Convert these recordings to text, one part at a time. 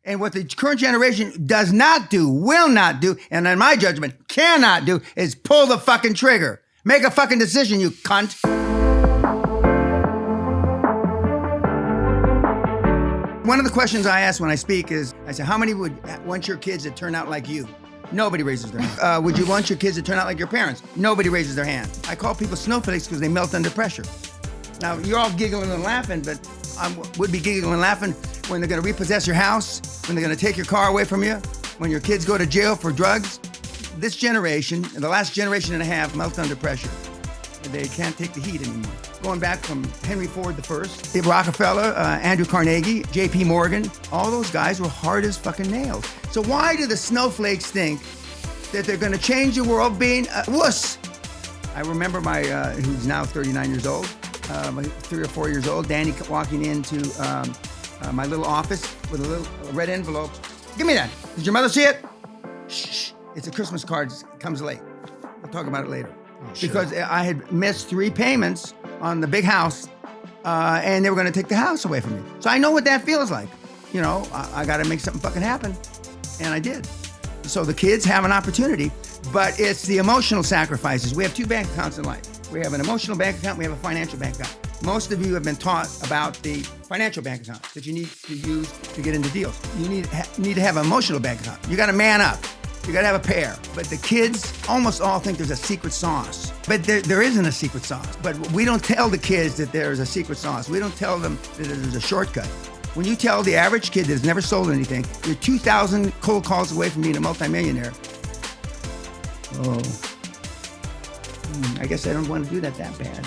And what the current generation does not do, will not do, and in my judgment, cannot do, is pull the fucking trigger. Make a fucking decision, you cunt. One of the questions I ask when I speak is, I say, how many would want your kids to turn out like you? Nobody raises their hand. Would you want your kids to turn out like your parents? Nobody raises their hand. I call people snowflakes because they melt under pressure. Now, you're all giggling and laughing, but I would be giggling and laughing when they're gonna repossess your house, when they're gonna take your car away from you, when your kids go to jail for drugs. This generation, the last generation and a half, melt under pressure. They can't take the heat anymore. Going back from Henry Ford I, Dave Rockefeller, Andrew Carnegie, J.P. Morgan, all those guys were hard as fucking nails. So why do the snowflakes think that they're gonna change the world being a wuss? I remember who's now 39 years old, 3 or 4 years old, Danny walking into my little office with a little red envelope. Give me that. Did your mother see it? Shh. It's a Christmas card. It comes late. We'll talk about it later. Oh, sure. Because I had missed 3 payments on the big house, and they were going to take the house away from me. So I know what that feels like. You know, I got to make something fucking happen, and I did. So the kids have an opportunity, but it's the emotional sacrifices. We have 2 bank accounts in life. We have an emotional bank account, we have a financial bank account. Most of you have been taught about the financial bank account that you need to use to get into deals. You need to have an emotional bank account. You got to man up. You got to have a pair. But the kids almost all think there's a secret sauce. But there isn't a secret sauce. But we don't tell the kids that there's a secret sauce. We don't tell them that there's a shortcut. When you tell the average kid that has never sold anything, you're 2,000 cold calls away from being a multimillionaire. Oh. I guess I don't want to do that bad.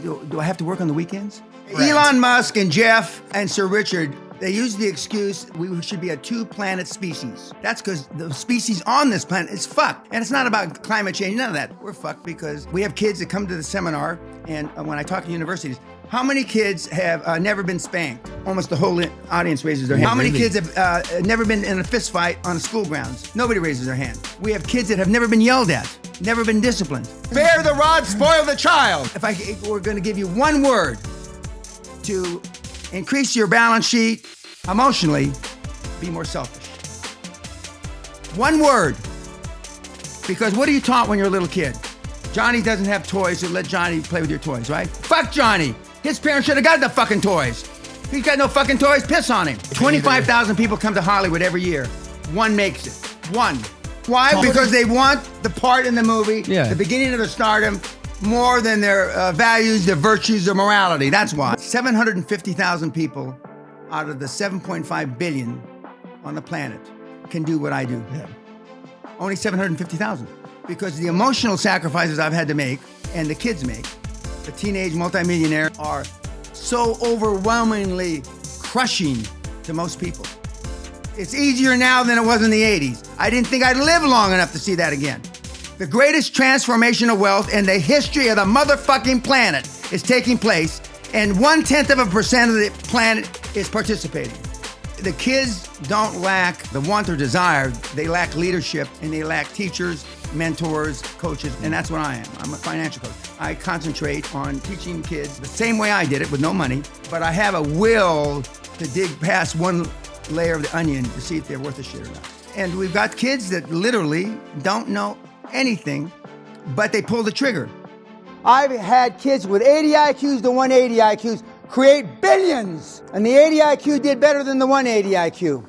Do I have to work on the weekends? Right. Elon Musk and Jeff and Sir Richard, they use the excuse we should be a 2-planet species. That's because the species on this planet is fucked. And it's not about climate change, none of that. We're fucked because we have kids that come to the seminar, and when I talk to universities, how many kids have never been spanked? Almost the whole audience raises their hand. How many kids have never been in a fist fight on school grounds? Nobody raises their hand. We have kids that have never been yelled at, never been disciplined. Spare the rod, spoil the child. If we're gonna give you one word to increase your balance sheet emotionally, be more selfish. One word. Because what are you taught when you're a little kid? Johnny doesn't have toys, so let Johnny play with your toys, right? Fuck Johnny. His parents should have got the fucking toys. He's got no fucking toys, piss on him. 25,000 people come to Hollywood every year. One makes it. One. Why? Because they want the part in the movie, the beginning of their stardom, more than their values, their virtues, their morality. That's why. 750,000 people out of the 7.5 billion on the planet can do what I do. Yeah. Only 750,000. Because the emotional sacrifices I've had to make, and the kids make, the teenage multimillionaire, are so overwhelmingly crushing to most people. It's easier now than it was in the 80s. I didn't think I'd live long enough to see that again. The greatest transformation of wealth in the history of the motherfucking planet is taking place, and 0.1% of the planet is participating. The kids don't lack the want or desire, they lack leadership, and they lack teachers, mentors, coaches, and that's what I am. I'm a financial coach. I concentrate on teaching kids the same way I did it with no money, but I have a will to dig past one layer of the onion to see if they're worth a shit or not. And we've got kids that literally don't know anything, but they pull the trigger. I've had kids with 80 IQs to 180 IQs create billions, and the 80 IQ did better than the 180 IQ.